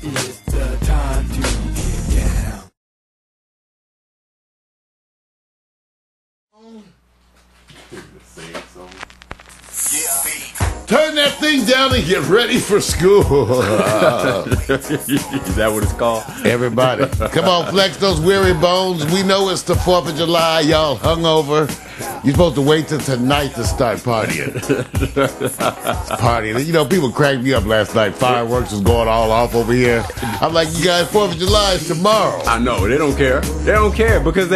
It's the time to get down. Turn that thing down and get ready for school. Is that what it's called? Everybody, come on, flex those weary bones. We know it's the 4th of July. Y'all hungover. You're supposed to wait till tonight to start partying. Partying. You know, people cracked me up last night. Fireworks was going all off over here. I'm like, you guys, 4th of July is tomorrow. I know, they don't care. They don't care because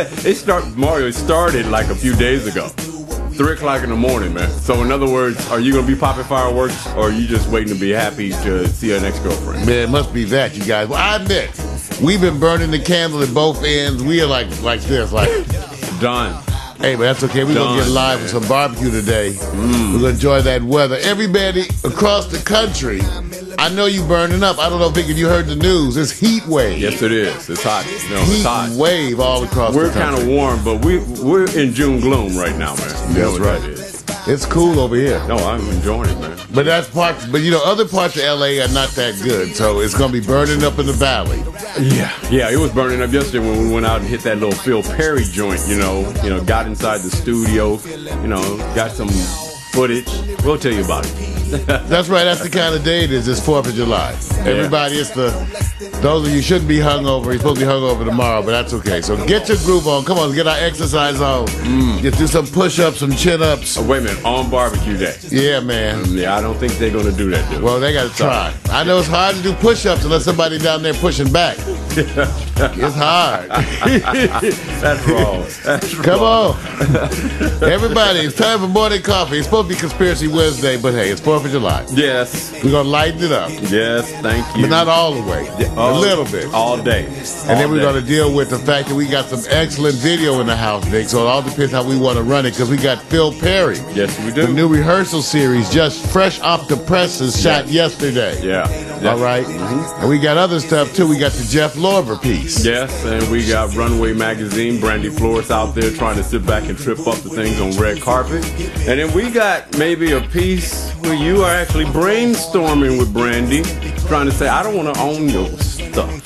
Mario started like a few days ago. 3 o'clock in the morning, man. So in other words, are you going to be popping fireworks or are you just waiting to be happy to see your next girlfriend? Man, it must be that, you guys. Well, I admit, we've been burning the candle at both ends. We are like this, like... Done. Hey, but that's okay. We're going to get live with some barbecue today. We're going to enjoy that weather. Everybody across the country, I know you burning up. I don't know, Vic, if you heard the news. It's heat wave. Yes, it is. It's hot. No, it's hot. Heat wave all across the country. We're kind of warm, but we're in June gloom right now, man. That's right. That is. It's cool over here. No, I'm enjoying it, man. But you know, other parts of LA are not that good, so it's gonna be burning up in the valley. Yeah, it was burning up yesterday when we went out and hit that little Phil Perry joint, you know, got inside the studio, got some footage. We'll tell you about it. That's right, that's the kind of day it is. It's 4th of July. Everybody, those of you shouldn't be hungover. You're supposed to be hungover tomorrow, but that's okay. So get your groove on. Come on, get our exercise on. Get do some push-ups, some chin-ups. Oh, wait a minute, on barbecue day. Yeah, man. Yeah, I don't think they're going to do that, dude. Well, they got to try. I know it's hard to do push-ups unless somebody down there pushing back. It's hard. That's wrong. That's Come on. Everybody, it's time for morning coffee. It's supposed to be Conspiracy Wednesday, but hey, it's 4th of July. Yes. We're going to lighten it up. Yes, thank you. But not all the way. A little bit. All day. And then we're going to deal with the fact that we got some excellent video in the house, Vic. So it all depends how we want to run it, because we got Phil Perry. Yes, we do. The new rehearsal series, just fresh off the presses, shot yesterday. Yeah. All right. And we got other stuff, too. We got the Jeff Lorber piece. Yes, and we got Runway Magazine, Brandy Flores out there trying to sit back and trip up the things on red carpet. And then we got maybe a piece where you are actually brainstorming with Brandy, trying to say, I don't want to own your stuff.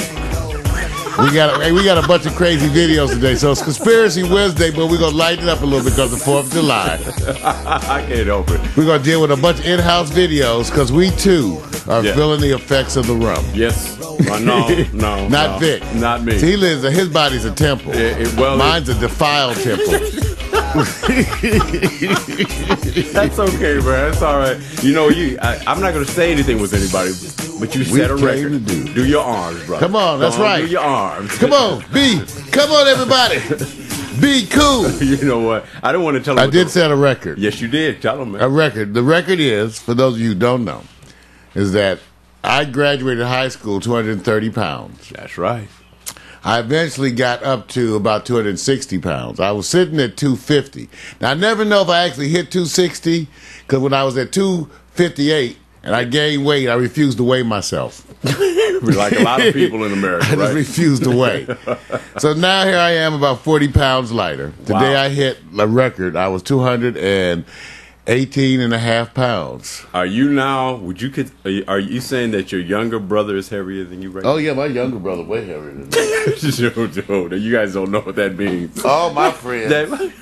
We got a bunch of crazy videos today, so it's Conspiracy Wednesday, but we're going to lighten it up a little bit because of the 4th of July. I can't help it. We're going to deal with a bunch of in-house videos because we, too, are feeling the effects of the rum. Yes. No. Not Vic. Not me. See, his body's a temple. Mine's a defiled temple. That's okay, man. That's all right. I'm not going to say anything with anybody, but you set a record. Do your arms, bro. Come on, that's right. Do your arms. Come on, come on, everybody. Be cool. You know what? I don't want to tell them. I did set a record. Yes, you did. Tell them, man. A record. The record is, for those of you who don't know, is that I graduated high school 230 pounds. That's right. I eventually got up to about 260 pounds. I was sitting at 250. Now, I never know if I actually hit 260, because when I was at 258 and I gained weight, I refused to weigh myself. Like a lot of people in America, I just refused to weigh. So now here I am about 40 pounds lighter. Today I hit a record. I was 218 and a half pounds. Are you now, are you saying that your younger brother is heavier than you right now? Oh, yeah, my younger brother way heavier than me. Dude, you guys don't know what that means. Oh, my friend.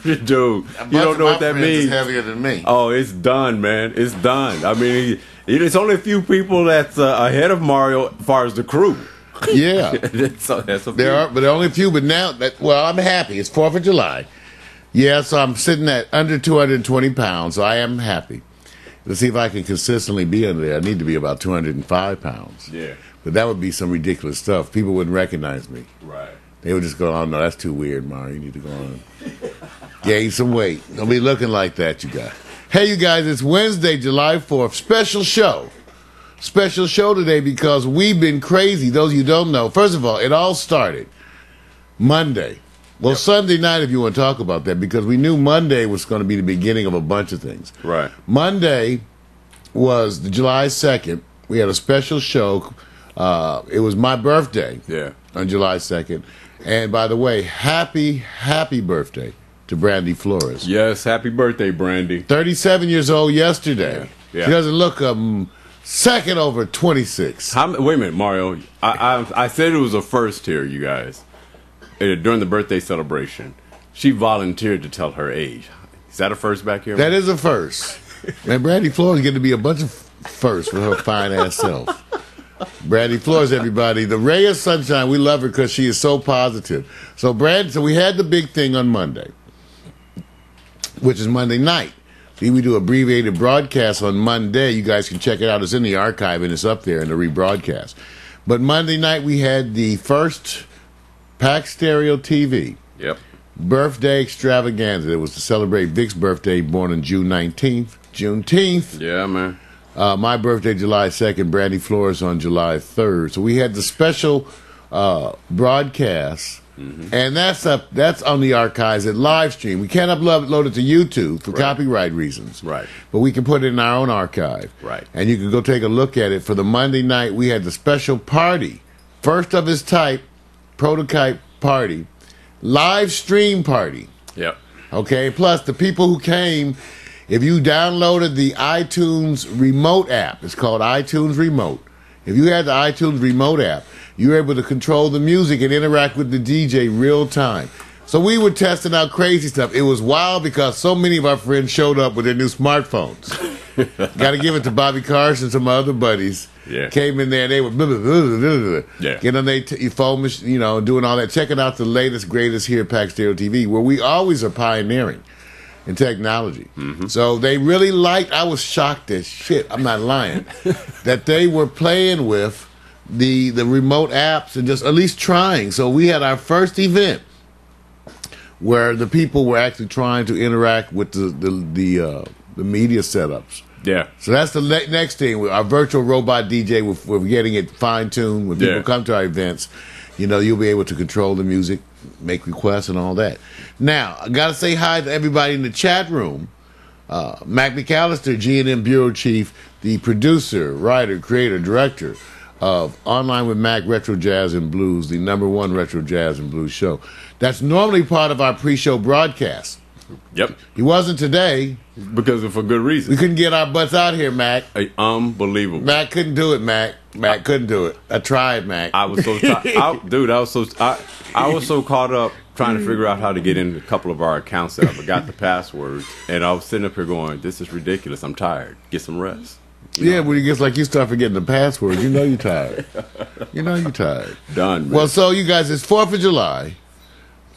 Dude, you don't know what that means. Heavier than me. Oh, it's done, man. It's done. I mean, it's only a few people that's ahead of Mario as far as the crew. Yeah. That's a few. There are, but only a few. But now, I'm happy. It's 4th of July. Yeah, so I'm sitting at under 220 pounds, so I am happy. Let's see if I can consistently be under there. I need to be about 205 pounds. Yeah. But that would be some ridiculous stuff. People wouldn't recognize me. Right. They would just go, oh, no, that's too weird, Mario. You need to go on. Gain some weight. Don't be looking like that, you guys. Hey, you guys, it's Wednesday, July 4th. Special show. Special show today because we've been crazy. Those of you who don't know, first of all, it all started Monday. Well, Sunday night, if you want to talk about that, because we knew Monday was going to be the beginning of a bunch of things. Right. Monday was July 2nd. We had a special show. It was my birthday on July 2nd. And by the way, happy birthday to Brandy Flores. Yes, happy birthday, Brandy. 37 years old yesterday. Yeah. She doesn't look Second over 26. Wait a minute, Mario. I said it was a first here, you guys. During the birthday celebration, she volunteered to tell her age. Is that a first back here? That is a first. Man, Brandy Flores getting to be a bunch of firsts for her fine ass self. Brandy Flores, everybody. The ray of sunshine, we love her because she is so positive. So we had the big thing on Monday, which is Monday night. See, we do abbreviated broadcast on Monday. You guys can check it out. It's in the archive and it's up there in the rebroadcast. But Monday night we had the first Pack Stereo TV birthday extravaganza. It was to celebrate Vic's birthday, born on June 19th. Juneteenth. Yeah, man. My birthday, July 2nd. Brandy Flores on July 3rd. So we had the special broadcast. And that's on the archives at live stream. We can't upload it to YouTube for copyright reasons. Right. But we can put it in our own archive. Right. And you can go take a look at it. For the Monday night, we had the special party. First of its type, prototype party. Live stream party. Yep. Okay? Plus, the people who came, if you downloaded the iTunes Remote app, it's called iTunes Remote. If you had the iTunes Remote app, you were able to control the music and interact with the DJ real time. So we were testing out crazy stuff. It was wild because so many of our friends showed up with their new smartphones. Got to give it to Bobby Carson, some other buddies. Yeah. Came in there and they were getting on their phone, doing all that. Checking out the latest, greatest here at Pack Stereo TV, where we always are pioneering in technology. So they really liked, I was shocked as shit, I'm not lying, that they were playing with the remote apps and just at least trying. So we had our first event where the people were actually trying to interact with the media setups. Yeah. So that's the next thing. Our virtual robot DJ, we're getting it fine-tuned. When people come to our events, you'll be able to control the music, make requests and all that. Now, I got to say hi to everybody in the chat room. Mac McAllister, G&M Bureau Chief, the producer, writer, creator, director of Online with Mac Retro Jazz and Blues, the #1 retro jazz and blues show. That's normally part of our pre-show broadcast. Yep. He wasn't today. Because for good reason. We couldn't get our butts out here, Mac. Unbelievable. Mac couldn't do it, Mac. Mac couldn't do it. I tried, Mac. I was so dude, I was so caught up trying to figure out how to get in a couple of our accounts that I forgot the passwords, and I was sitting up here going, "This is ridiculous. I'm tired. Get some rest." Yeah, when it gets like you start forgetting the password, you're tired. You're tired. Done, man. Well, so you guys, it's 4th of July.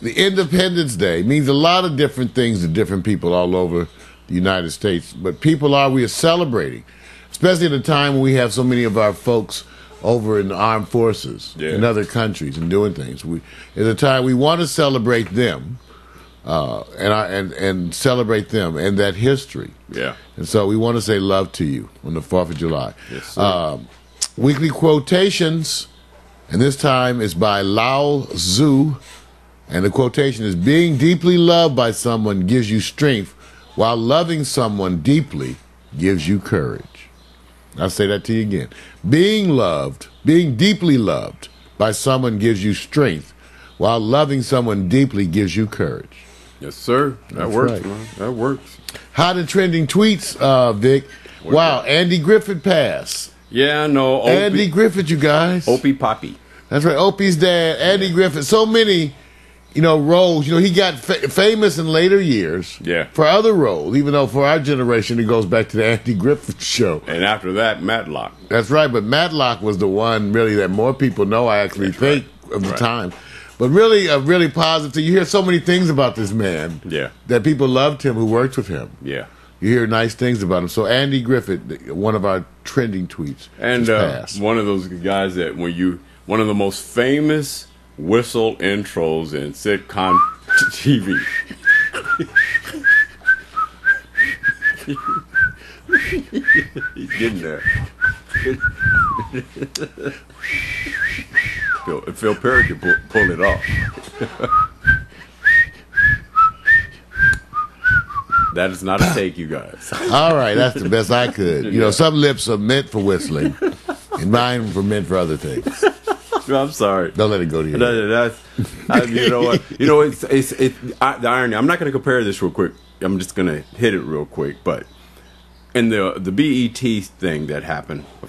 The Independence Day means a lot of different things to different people all over the United States. But we are celebrating, especially at a time when we have so many of our folks over in the armed forces in other countries and doing things. At a time we want to celebrate them and celebrate them and that history. Yeah. And so we want to say love to you on the 4th of July. Yes, sir. Weekly quotations, and this time is by Lao Tzu. And the quotation is, being deeply loved by someone gives you strength, while loving someone deeply gives you courage. I'll say that to you again. Being deeply loved by someone gives you strength, while loving someone deeply gives you courage. Yes, sir. That works, right. man. That works. Hot and trending tweets, Vic. Wow, Andy Griffith passed. Yeah, I know. Andy Griffith, you guys. Opie Poppy. That's right, Opie's dad, Andy Griffith. So many, roles. He got famous in later years for other roles, even though for our generation it goes back to the Andy Griffith Show. And after that, Matlock. That's right, but Matlock was the one really that more people know, I actually think, of the time. But really positive. You hear so many things about this man that people loved him who worked with him. Yeah. You hear nice things about him. So Andy Griffith, one of our trending tweets, and one of those guys that one of the most famous whistle intros in sitcom TV. He's getting there. Phil Perry could pull it off. That is not a take, you guys. All right, that's the best I could. Some lips are meant for whistling, and mine were meant for other things. No, I'm sorry. Don't let it go to you. You know what? The irony. I'm not going to compare this real quick. I'm just going to hit it real quick. But And the BET thing that happened a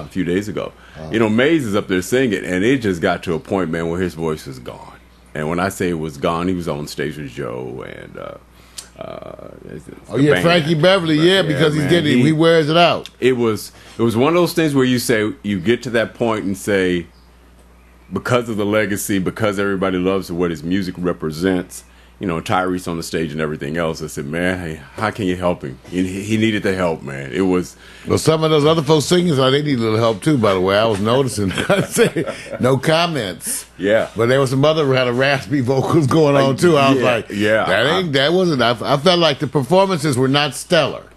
few days ago, you know, Maze is up there singing, and it just got to a point, man, where his voice was gone. And when I say it was gone, he was on stage with Joe and Frankie Beverly, because he wears it out. It was one of those things where you get to that point and say, because of the legacy, because everybody loves what his music represents, you know, Tyrese on the stage and everything else. I said, man, hey, how can you help him? He needed the help, man. It was. Well, some of those other folks singing, they need a little help too. By the way, I was noticing. No comments. Yeah, but there was some other had a raspy vocals going on too. I was like, that wasn't. I felt like the performances were not stellar.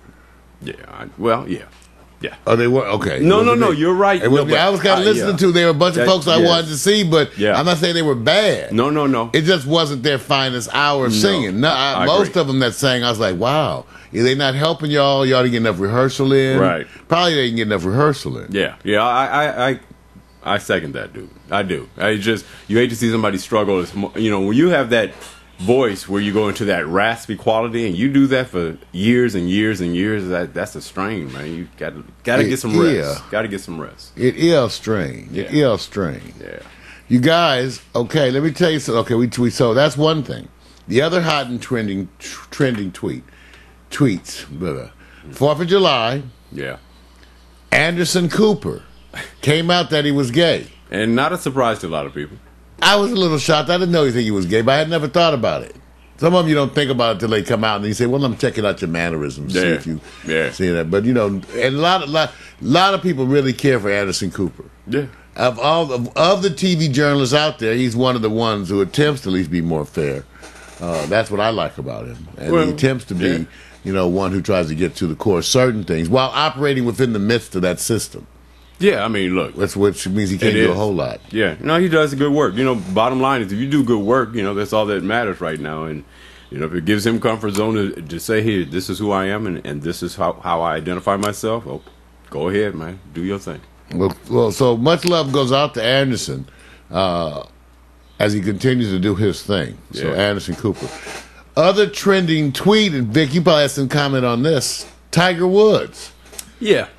Yeah. Oh, they were? Okay. No, you're right. I was kind of listening to. There were a bunch of folks I wanted to see, but I'm not saying they were bad. No. It just wasn't their finest hour of singing. Most of them that sang, I was like, wow. Are they not helping y'all? Y'all didn't get enough rehearsal in? Right. Probably they didn't get enough rehearsal in. Yeah. I second that, dude. I do. You hate to see somebody struggle. You know, when you have that voice where you go into that raspy quality and you do that for years and years and years, that's a strain, man. You gotta get some rest. Gotta get some rest. It is strain. Yeah. It is strain. Yeah. You guys, okay, let me tell you something. Okay, so that's one thing. The other hot and trending tweets. 4th of July. Yeah. Anderson Cooper came out that he was gay. And not a surprise to a lot of people. I was a little shocked. I didn't know he was gay, but I had never thought about it. Some of them you don't think about it until they come out and you say, well, I'm checking out your mannerisms, see if you see that. But, you know, and a lot of people really care for Anderson Cooper. Yeah. Of the TV journalists out there, he's one of the ones who attempts to at least be more fair. That's what I like about him. And he attempts to be, you know, one who tries to get to the core of certain things while operating within the midst of that system. Yeah, I mean, look. Which means he can't do a whole lot. Yeah. No, he does good work. You know, bottom line is if you do good work, you know, that's all that matters right now. And, you know, if it gives him comfort zone to say, hey, this is who I am and this is how I identify myself, well, go ahead, man. Do your thing. Well, so much love goes out to Anderson as he continues to do his thing. Yeah. So, Anderson Cooper. Other trending tweet, and Vic, you probably have some comment on this, Tiger Woods. Yeah.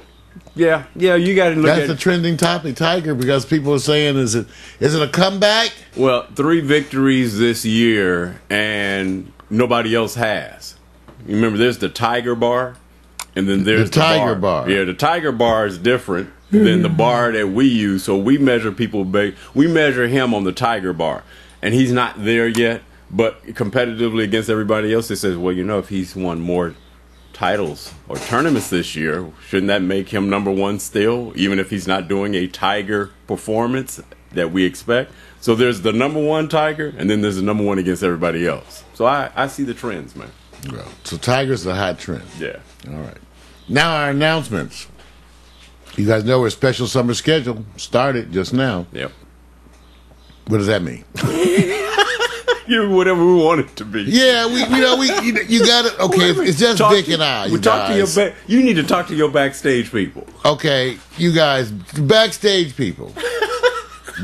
Yeah, you got to look at... That's the trending topic, Tiger, because people are saying, is it a comeback? Well, 3 victories this year, and nobody else has. You remember, there's the Tiger Bar, and then there's the Tiger bar. Yeah, the Tiger Bar is different than the bar that we use, so we measure we measure him on the Tiger Bar, and he's not there yet, but competitively against everybody else, it says, well, you know, if he's won more titles or tournaments this year, shouldn't that make him number one still, even if he's not doing a Tiger performance that we expect? So there's the number one Tiger, and then there's the number one against everybody else. So I see the trends, man. Well, so Tiger's the hot trend. Yeah. All right. Now our announcements. You guys know our special summer schedule started just now. Yep. What does that mean? Whatever we want it to be. Yeah, you got it. Okay, it's just Vic and I. You need to talk to your backstage people. Okay, you guys, backstage people.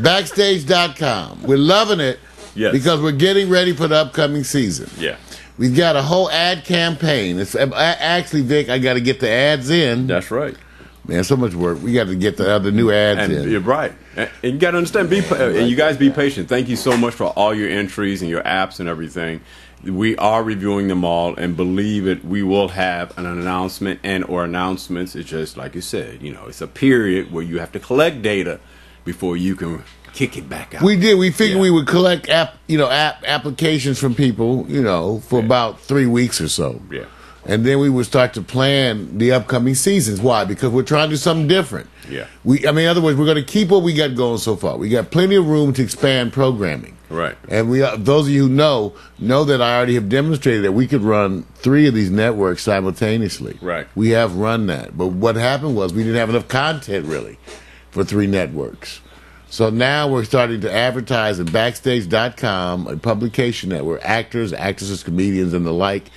Backstage.com. We're loving it because we're getting ready for the upcoming season. Yeah. We've got a whole ad campaign. Actually, Vic, I got to get the ads in. That's right. Man, so much work. We got to get the other new ads in. You're right. And you got to understand, and you guys be patient. Thank you so much for all your entries and your apps and everything. We are reviewing them all, and believe it, we will have an announcement or announcements. It's just like you said, you know, it's a period where you have to collect data before you can kick it back out. We did. We figured we would collect applications from people, you know, for about 3 weeks or so. Yeah. And then we would start to plan the upcoming seasons. Why? Because we're trying to do something different. Yeah. In other words, we're going to keep what we got going so far. We got plenty of room to expand programming. Right. And those of you who know that I already have demonstrated that we could run 3 of these networks simultaneously. Right. We have run that. But what happened was we didn't have enough content, really, for 3 networks. So now we're starting to advertise at Backstage.com, a publication that where actors, actresses, comedians, and the like,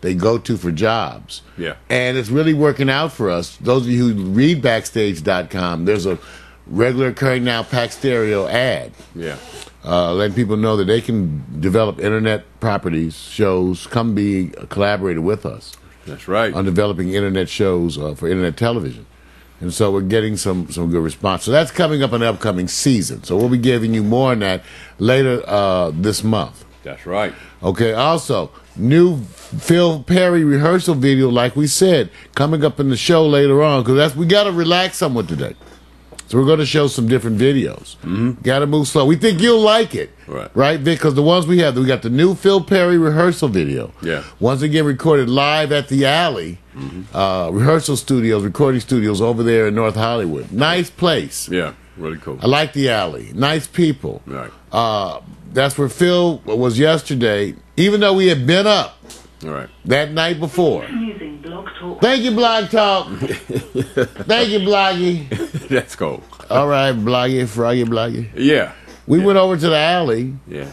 they go to for jobs. Yeah. And it's really working out for us. Those of you who read Backstage.com, there's a regular occurring now Pack Stereo ad. Yeah. Letting people know that they can develop internet properties, shows, come be a collaborator with us. That's right. on developing internet shows for internet television. And so we're getting some good response. So that's coming up in the upcoming season. So we'll be giving you more on that later this month. That's right. Okay, also, new Phil Perry rehearsal video, like we said, coming up in the show later on, because we got to relax somewhat today. So we're going to show some different videos. Got to move slow. We think you'll like it. Right, Vic? Because the ones we got the new Phil Perry rehearsal video. Yeah. Once again, recorded live at the Alley rehearsal studios, recording studios over there in North Hollywood. Nice place. Yeah, really cool. I like the Alley. Nice people. Right. That's where Phil was yesterday, even though we had been up that night before. Thank you, Blog Talk. Thank you, Bloggy. That's cool. All right, Bloggy, Froggy, Bloggy. Yeah. We went over to the Alley. Yeah.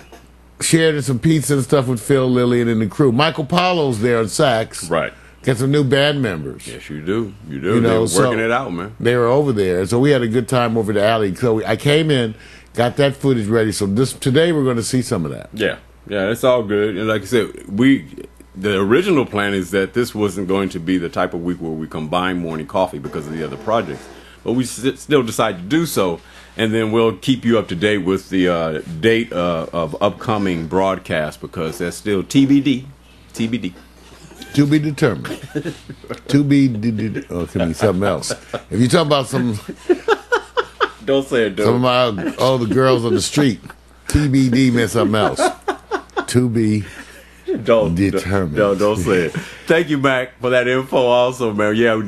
Shared some pizza and stuff with Phil, Lillian, and the crew. Michael Paulo's there on sax. Right. Got some new band members. Yes, you do. You do. They're working it out, man. They were over there. So we had a good time over the Alley. So I came in, got that footage ready. So today we're going to see some of that. Yeah. Yeah, it's all good. And like I said, the original plan is that this wasn't going to be the type of week where we combine morning coffee because of the other projects. But we still decided to do so. And then we'll keep you up to date with the date of upcoming broadcast because that's still TBD. TBD. To be determined. To be, or it could be something else. If you're talking about some, don't say it, dude. Some of all the girls on the street, TBD meant something else. To be determined. Don't say it. Thank you, Mac, for that info also, man. Yeah,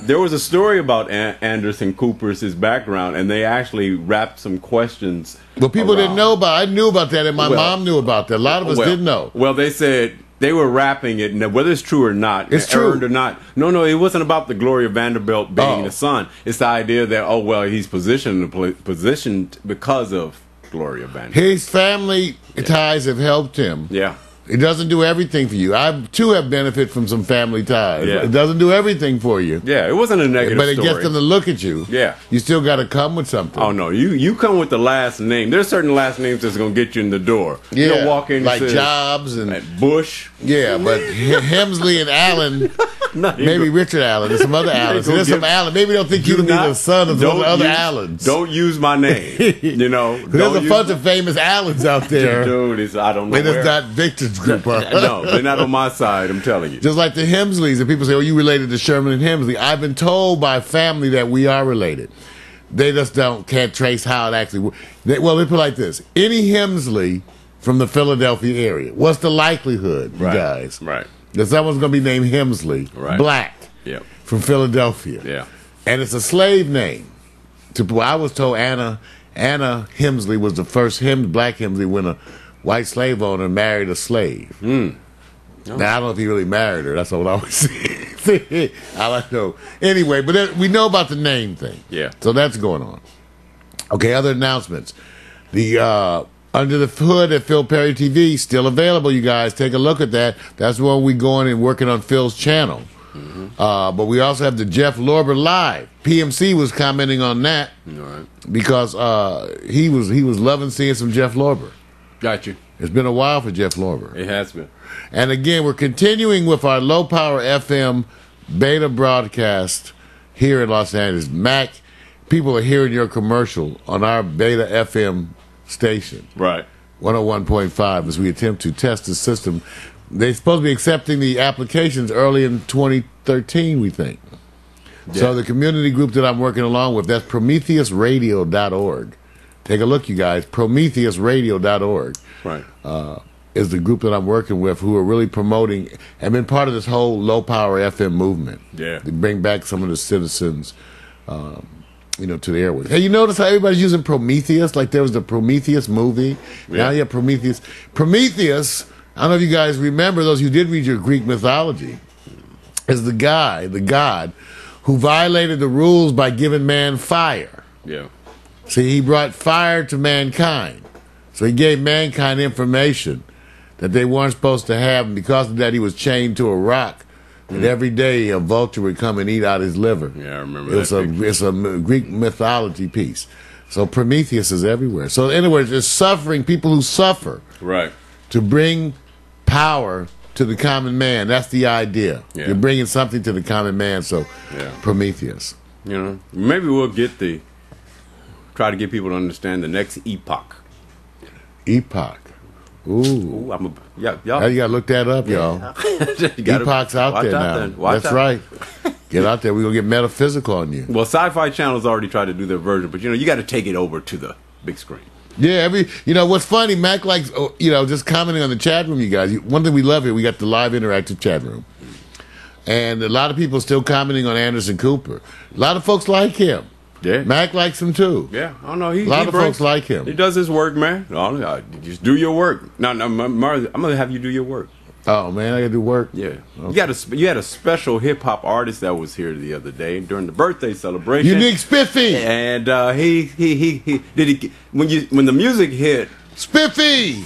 there was a story about Anderson Cooper's his background, and they actually wrapped some questions. Well, people didn't know about it. I knew about that, and my mom knew about that. A lot of us didn't know. Well, they said they were wrapping it, and whether it's true or not, it's true or not. No, it wasn't about the Gloria Vanderbilt being the son. It's the idea that he's positioned because of Gloria Vanderbilt. His family ties have helped him. Yeah. It doesn't do everything for you. I, too, have benefit from some family ties. Yeah. It doesn't do everything for you. Yeah, it wasn't a negative but it story. gets them to look at you. Yeah. You still got to come with something. Oh, no. You come with the last name. There's certain last names that's going to get you in the door. Yeah. You don't walk in like and say, Jobs and Bush. Yeah, but Hemsley and Allen, maybe Richard Allen and some other Allens. There's some Allen. Maybe they'll think you to be the son of those other Allens. Don't use my name. You know. There's a bunch of famous Allens out there. Dude, I don't know. And it's not Victor's group. No, they're not on my side, I'm telling you. Just like the Hemsleys, and people say, you related to Sherman and Hemsley. I've been told by family that we are related. They just can't trace how it actually works. Well, they put it like this. Any Hemsley from the Philadelphia area, what's the likelihood, you guys? Right. That someone's going to be named Hemsley, black, from Philadelphia. Yeah. And it's a slave name. I was told Anna Hemsley was the first black Hemsley when a white slave owner married a slave. Mm. Now, I don't know if he really married her. That's what I always say. I don't know. Anyway, but we know about the name thing. Yeah. So that's going on. Okay, other announcements. The Under the Hood at Phil Perry TV, still available, you guys. Take a look at that. That's where we going and working on Phil's channel. Mm-hmm. But we also have the Jeff Lorber Live. PMC was commenting on that because he was loving seeing some Jeff Lorber. Got you. It's been a while for Jeff Lorber. It has been. And again, we're continuing with our low power FM beta broadcast here in Los Angeles. Mac, people are hearing your commercial on our beta FM station. Right. 101.5 as we attempt to test the system. They're supposed to be accepting the applications early in 2013, we think. Yeah. So the community group that I'm working along with, that's PrometheusRadio.org. Take a look, you guys. PrometheusRadio.org. Right. Is the group that I'm working with who are really promoting and been part of this whole low power FM movement. Yeah. To bring back some of the citizens, to the airways. Hey, you notice how everybody's using Prometheus? Like there was the Prometheus movie. Yeah. Now you have Prometheus. Prometheus, I don't know if you guys remember, those who did read your Greek mythology, is the god, who violated the rules by giving man fire. Yeah. See, he brought fire to mankind. So he gave mankind information that they weren't supposed to have, and because of that, he was chained to a rock. And every day, a vulture would come and eat out his liver. Yeah, I remember that. It's a Greek mythology piece. So Prometheus is everywhere. So in other words, there's suffering, people who suffer. Right. To bring power to the common man. That's the idea. Yeah. You're bringing something to the common man. So, Yeah. Prometheus. You know, maybe we'll try to get people to understand the next epoch. Epoch. Ooh. Ooh, Now you got to look that up, y'all. Epoch's out there now. That's right. Get out there. We're going to get metaphysical on you. Well, Sci-Fi Channel's already tried to do their version, but, you got to take it over to the big screen. Yeah, what's funny, Mac likes, just commenting on the chat room, you guys. One thing we love here, we got the live interactive chat room. And a lot of people still commenting on Anderson Cooper. A lot of folks like him. Yeah. Mac likes him too. Yeah. Oh, no, a lot of folks like him. He does his work, man. Just do your work. No, I'm going to have you do your work. Oh, man, I got to do work? Yeah. Okay. You had a special hip-hop artist that was here the other day during the birthday celebration. Unique Spiffy. And when the music hit. Spiffy.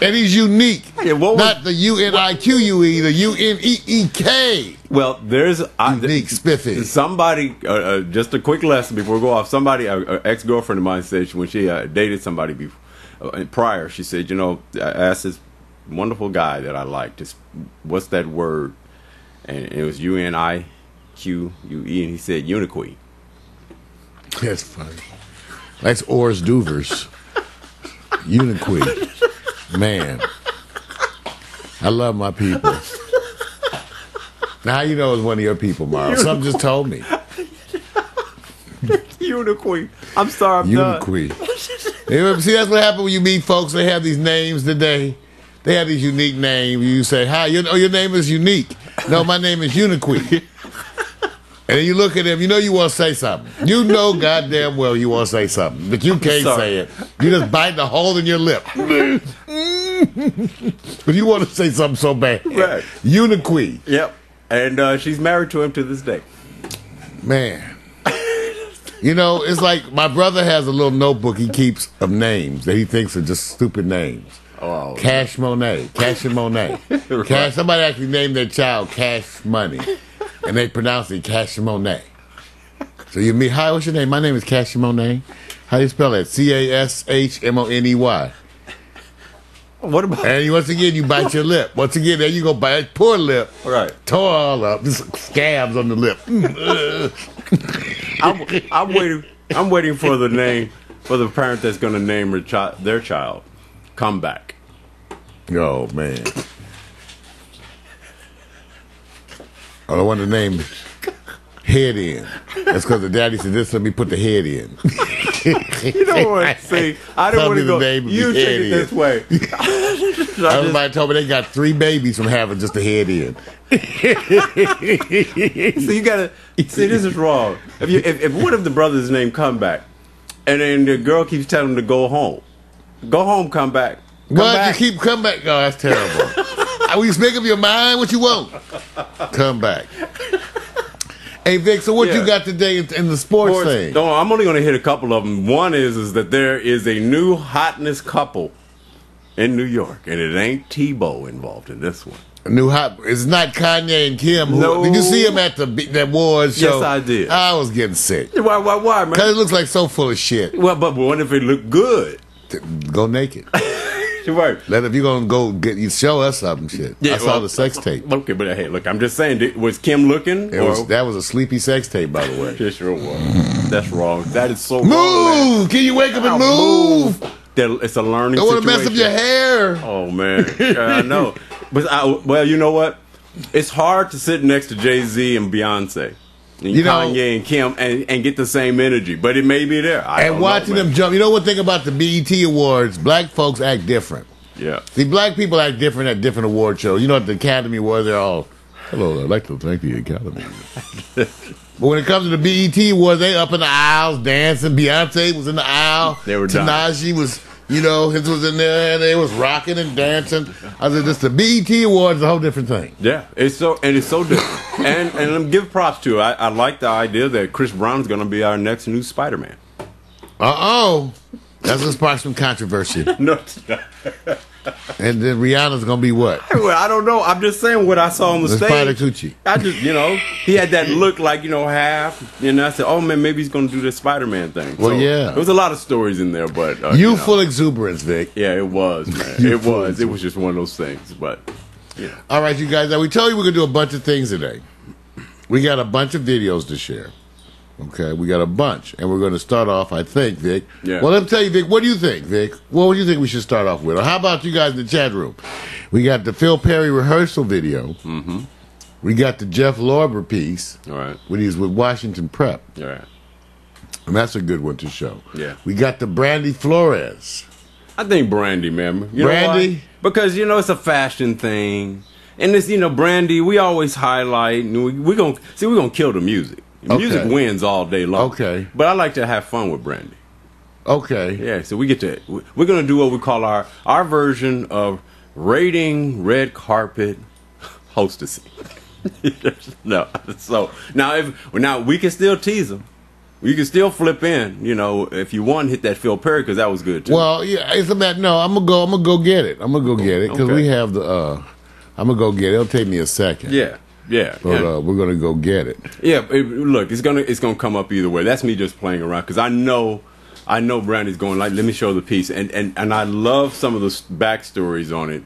And he's unique. Yeah, not the UNIQUE, the UNEEK. Well, there's unique Spiffy. Somebody, just a quick lesson before we go off. Somebody, an ex-girlfriend of mine said when she dated somebody prior, she said, I asked this wonderful guy that I liked, what's that word? And it was UNIQUE, and he said unique. That's funny. That's Ors Duvers. Unique. Man, I love my people. Now, how you know it's one of your people, Marl? Something just told me. Unique. I'm sorry, I'm Unique. See, that's what happened when you meet folks. They have these names today. They have these unique names. You say, hi, your name is Unique. No, my name is Unique. And then you look at him, you want to say something. You know goddamn well you want to say something, but you can't say it. You just bite the hole in your lip. But you want to say something so bad. Right. Unique. Yep. And she's married to him to this day. Man. It's like my brother has a little notebook he keeps of names that he thinks are just stupid names. Oh, Cash Monet. Cash and Monet. Right. Cash. Somebody actually named their child Cash Money. And they pronounce it Cash Monet. So you meet, hi, what's your name? My name is Cash Monet. How do you spell that? CASHMONEY. What about? And once again, you bite your lip. Once again, there you go, bite poor lip. Right. Tore all up. Just scabs on the lip. I'm waiting for the name for the parent that's going to name their child. Come back. Oh man. I want to name Head In. That's because the daddy said, "This let me put the head in." You know what? See, I don't want to go. You take it this way. Everybody told me they got 3 babies from having just the head in. So you gotta see. This is wrong. If one of the brothers' name come back, and then the girl keeps telling him to go home, come back. You keep come back. Oh, that's terrible. Will you make up your mind what you want? Come back. Hey, Vic, so what you got today in the sports thing? No, I'm only going to hit a couple of them. One is that there is a new hotness couple in New York, and it ain't Tebow involved in this one. It's not Kanye and Kim. No. Did you see him at the awards show? Yes, I did. I was getting sick. Why, man? Because it looks like so full of shit. Well, but what if it looked good? Go naked. Right. If you're going to go show us something, shit. Yeah, I saw the sex tape. Okay, but hey, look, I'm just saying, was Kim looking? That was a sleepy sex tape, by the way. It sure was. That's wrong. That is so wrong. Move! Man. Can you wake up and move? It's a learning Don't situation. want to mess up your hair. Oh, man. I know. But you know what? It's hard to sit next to Jay-Z and Beyonce. And Kanye and Kim and get the same energy, but it may be there. And watching them jump. You know one thing about the BET Awards? Black folks act different. Yeah. See, black people act different at different award shows. You know, at the Academy Awards, they're all, hello, I'd like to thank the Academy. But when it comes to the BET Awards, they up in the aisles dancing. Beyonce was in the aisle. They were Tanaji was, his was in there, and they was rocking and dancing. I said, this the BET Awards is a whole different thing. Yeah, it's so different. and give props to it. I like the idea that Chris Brown's going to be our next new Spider-Man. Uh-oh. That's gonna spark some controversy. No, it's not. And then Rihanna's gonna be what? Well, I don't know. I'm just saying what I saw on the stage. Spider Coochie. I just, he had that look like, half. And I said, oh, man, maybe he's going to do this Spider-Man thing. Well, so, yeah. There was a lot of stories in there, but... Youthful exuberance, Vic. Yeah, it was, man. It was. It was just one of those things, but... Yeah. All right, you guys. Now, we told you we're going to do a bunch of things today. We got a bunch of videos to share. Okay, we got a bunch. And we're going to start off, I think, Vic. Yeah. Well, let me tell you, Vic, what do you think, Vic? What do you think we should start off with? Or how about you guys in the chat room? We got the Phil Perry rehearsal video. Mm-hmm. We got the Jeff Lorber piece. All right. When he's with Washington Prep. All right. And that's a good one to show. Yeah. We got the Brandy Flores. I think Brandy, man. You know Brandy? why? Because, it's a fashion thing. And it's, Brandy, we always highlight. We're going to kill the music. Music wins all day long. Okay. But I like to have fun with Brandy. Okay. Yeah, so we're going to do what we call our version of rating red carpet hostessing. No. So now we can still tease them. You can still flip in, if you want, hit that Phil Perry because that was good too. Well, yeah, it's about I'm gonna go get it. I'm gonna go get it because we have the. I'm gonna go get it. It'll take me a second. Yeah. But we're gonna go get it. Yeah, look, it's gonna come up either way. That's me just playing around because I know Brandy's going like, let me show the piece, and I love some of the backstories on it,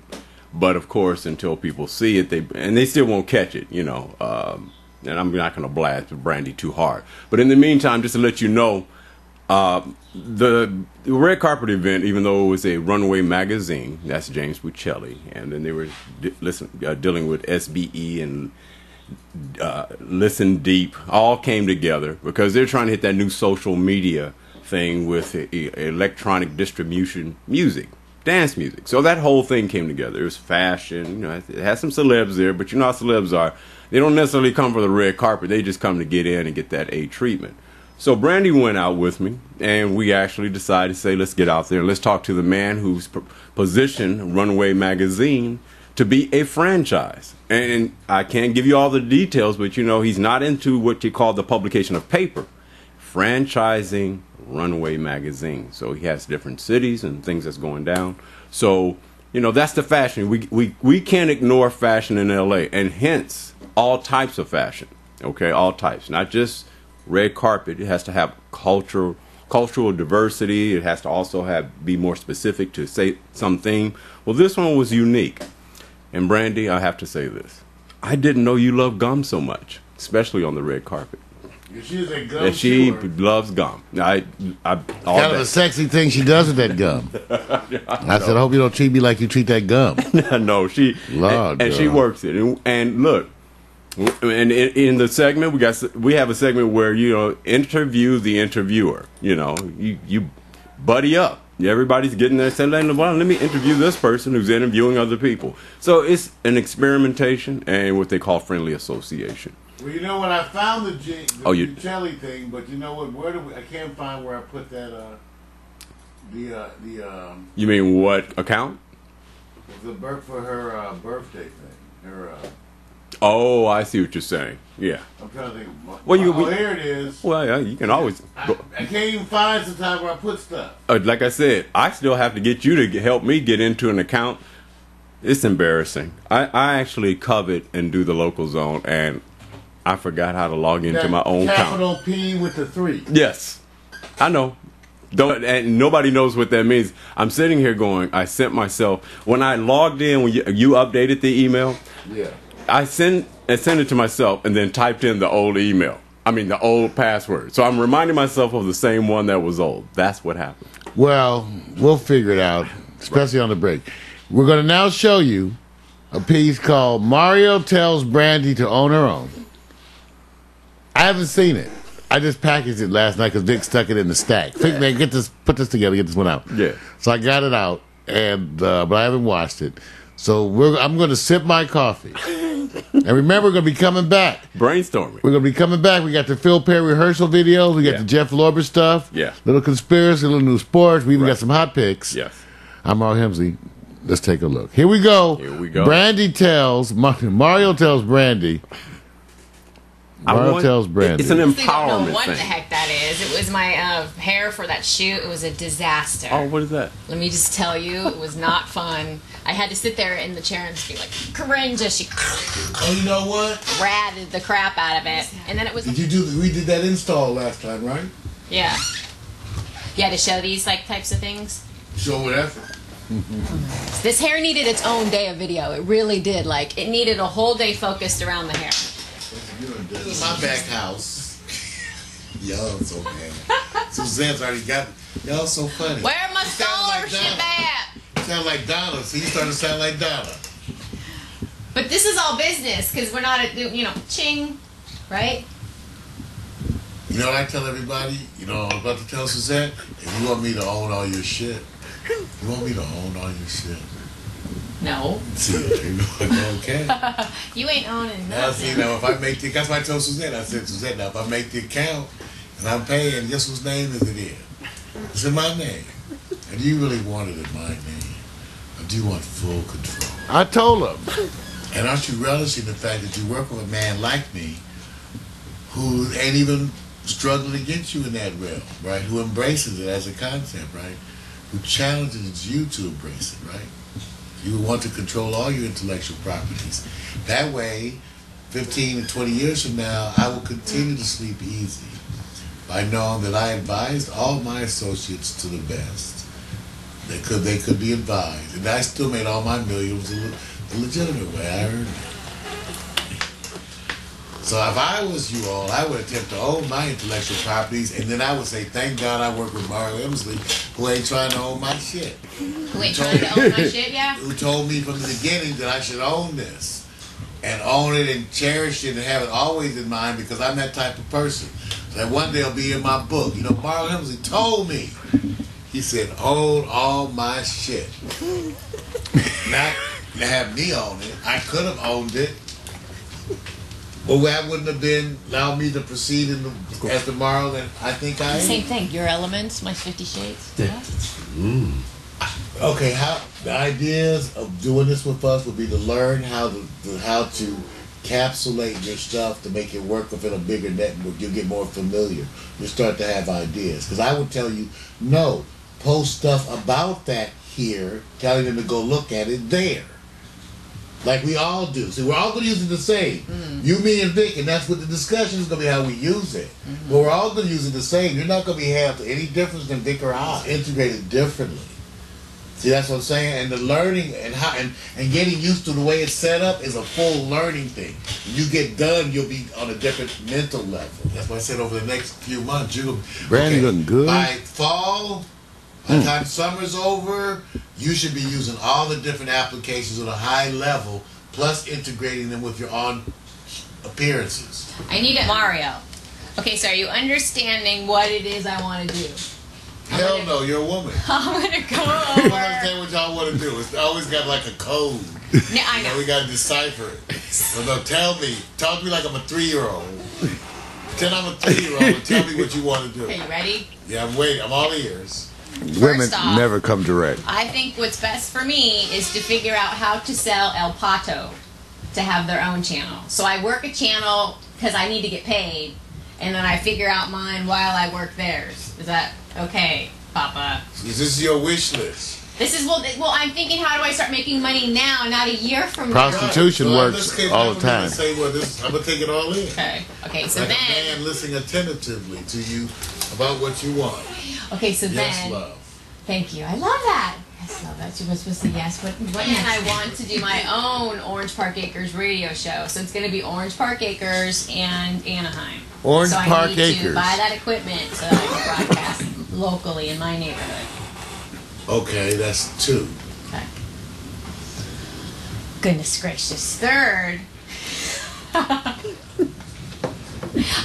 but of course until people see it, they still won't catch it, and I'm not gonna blast Brandy too hard. But in the meantime, just to let you know, the red carpet event, even though it was a Runway magazine, that's James Buccelli, and then they were dealing with SBE and Listen Deep, all came together because they're trying to hit that new social media thing with electronic distribution music, dance music. So that whole thing came together. It was fashion, it had some celebs there, but you know how celebs are. They don't necessarily come for the red carpet. They just come to get in and get that A treatment. So Brandy went out with me, and we actually decided to say, let's get out there and let's talk to the man who's positioned Runway magazine to be a franchise. And I can't give you all the details, but he's not into what you call the publication of paper. Franchising Runway magazine. So he has different cities and things that's going down. So, that's the fashion. We can't ignore fashion in LA, and hence all types of fashion. Okay, all types. Not just red carpet. It has to have cultural diversity. It has to also be more specific to say some theme. Well, this one was unique. And Brandy, I have to say this. I didn't know you love gum so much, especially on the red carpet. She's a gum And she chewer. loves gum. Kind Kind of a sexy thing she does with that gum. I said, I hope you don't treat me like you treat that gum. No, she Lord, and she works it. And look, and in the segment we have a segment where interview the interviewer. You buddy up. Everybody's getting there saying, well, let me interview this person who's interviewing other people. So it's an experimentation and what they call friendly association. Well, you know what? I found the Buccelli thing, but you know what? I can't find where I put that. You mean what account? For her birthday thing. Her. Oh, I see what you're saying. Yeah. I'm trying to think. Well, here it is. Well, yeah, you can always. I can't even find sometimes where I put stuff. Like I said, I still have to get you to help me get into an account. It's embarrassing. I actually covet and do the local zone, and I forgot how to log into my own account. Capital P with the 3. Yes, I know. And nobody knows what that means. I'm sitting here going, I sent myself when I logged in when you updated the email. Yeah. I sent it to myself and then typed in the old email. I mean, the old password. So I'm reminding myself of the same one that was old. That's what happened. Well, we'll figure it out, especially on the break. We're going to now show you a piece called Mario Tells Brandy to Own Her Own. I haven't seen it. I just packaged it last night because Vic stuck it in the stack. Vic, man, put this together, get this one out. Yeah. So I got it out, and but I haven't watched it. So I'm going to sip my coffee. And remember, we're going to be coming back. Brainstorming. We're going to be coming back. We got the Phil Perry rehearsal videos. We got the Jeff Lorber stuff. Yeah. Little conspiracy, little new sports. We even got some hot picks. Yes. I'm Mark Hemsley. Let's take a look. Here we go. Here we go. Mario tells Brandy Mario tells Brandy. It's an They don't know empowerment what the thing. heck that is. It was my hair for that shoot. It was a disaster. Oh, what is that? Let me just tell you, it was not fun. I had to sit there in the chair and just be like, cringe as she Oh, you know what? ratted the crap out of it. And then it was, We did that install last time, right? yeah. You had to show these like types of things. Show what effort. This hair needed its own day of video. It really did. Like, it needed a whole day focused around the hair. This is my back house. Y'all so bad. Suzanne's already got it. Y'all so funny. Where my Sound like scholarship Donna. at? Sound like Donna. See, you starting to sound like Donna. But this is all business because we're not, ching, right? You know what I tell everybody? You know what I'm about to tell Suzette? If you want me to own all your shit, you want me to own all your shit. No. See, okay. You ain't owning Now, see, nothing. now if I make the, that's why I told Suzette, I said, Suzette, now if I make the account and I'm paying, guess whose name is it in? It's in my name. And do you really want it in my name? Or do you want full control? I told him. And aren't you relishing the fact that you work with a man like me who ain't even struggling against you in that realm, right? Who embraces it as a concept, right? Who challenges you to embrace it, right? You want to control all your intellectual properties. That way, 15 and 20 years from now, I will continue to sleep easy by knowing that I advised all my associates to the best. They could be advised. And I still made all my millions the legitimate way I earned it. So if I was you all, I would attempt to own my intellectual properties, and then I would say, thank God I work with Mario Emsley, who ain't trying to own my shit. Who ain't trying to own my shit, yeah? Who told me from the beginning that I should own this, and own it and cherish it and have it always in mind, because I'm that type of person. So that one day it'll be in my book. You know, Mario Emsley told me, he said, own all my shit. Not to have me own it. I could have owned it. Well, that wouldn't have been allowed me to proceed as the Marl that I think I am. Same thing. Your Elements, my 50 Shades. Yeah. Okay, the ideas of doing this with us would be to learn how to capsulate your stuff to make it work within a bigger network. You'll get more familiar. You'll start to have ideas. Because I would tell you, no, post stuff about that here, telling them to go look at it there. Like we all do. See, we're all going to use it the same. You, me, and Vic, and that's what the discussion is going to be, how we use it. But we're all going to use it the same. You're not going to be have any difference than Vic or I. Integrated differently. See, that's what I'm saying. And the learning and how and getting used to the way it's set up is a full learning thing. When you get done, you'll be on a different mental level. That's why I said over the next few months, you'll Brandy looking good. by fall. By the time summer's over, you should be using all the different applications at a high level, plus integrating them with your own appearances. I need it, Mario. Okay, so are you understanding what it is I want to do? Hell no, you're a woman. I'm going to go I don't over. understand what y'all want to do. It's always got like a code. Yeah, I know. We got to decipher it. So no, talk to me like I'm a 3-year-old. Pretend I'm a 3-year-old and tell me what you want to do. Okay, you ready? Yeah, I'm waiting. I'm all ears. Women off, never come direct. I think what's best for me is to figure out how to sell El Pato to have their own channel. So I work a channel because I need to get paid, and then I figure out mine while I work theirs. Is that okay, Papa? This is your wish list. This is, well, I'm thinking, how do I start making money now, not a year from now? Prostitution So in works this case, all I'm the gonna time. Say, well, I'm going to take it all in. Okay, so Like a then, man listening attentively to you about what you want. okay, so Yes, then, love. thank you. I love that. Yes, love that. You were supposed to yes. What and I want to do my own Orange Park Acres radio show. So it's going to be Orange Park Acres and Anaheim. Orange so Park I need Acres. to buy that equipment so that I can broadcast locally in my neighborhood. Okay, that's 2. Okay. Goodness gracious. Third,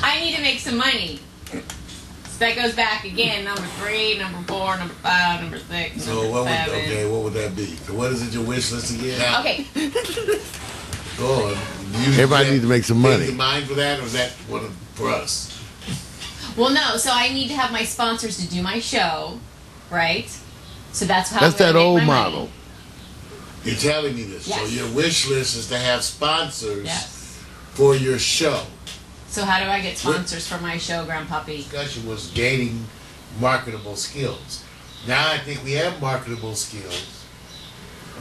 I need to make some money. So that goes back again, number 3, number 4, number 5, number 6, So number what 7. what would that be? So what is it your wish list again? Now, Okay, go on. Everybody needs to make some money. Things in mind for that, or is that for us? well, no, so I need to have my sponsors to do my show, right? So that's how That's I'm gonna that make old my model. money. You're telling me this. Yes. So your wish list is to have sponsors Yes. for your show. So how do I get sponsors for my show, Grandpappy? Discussion was gaining marketable skills. Now I think we have marketable skills.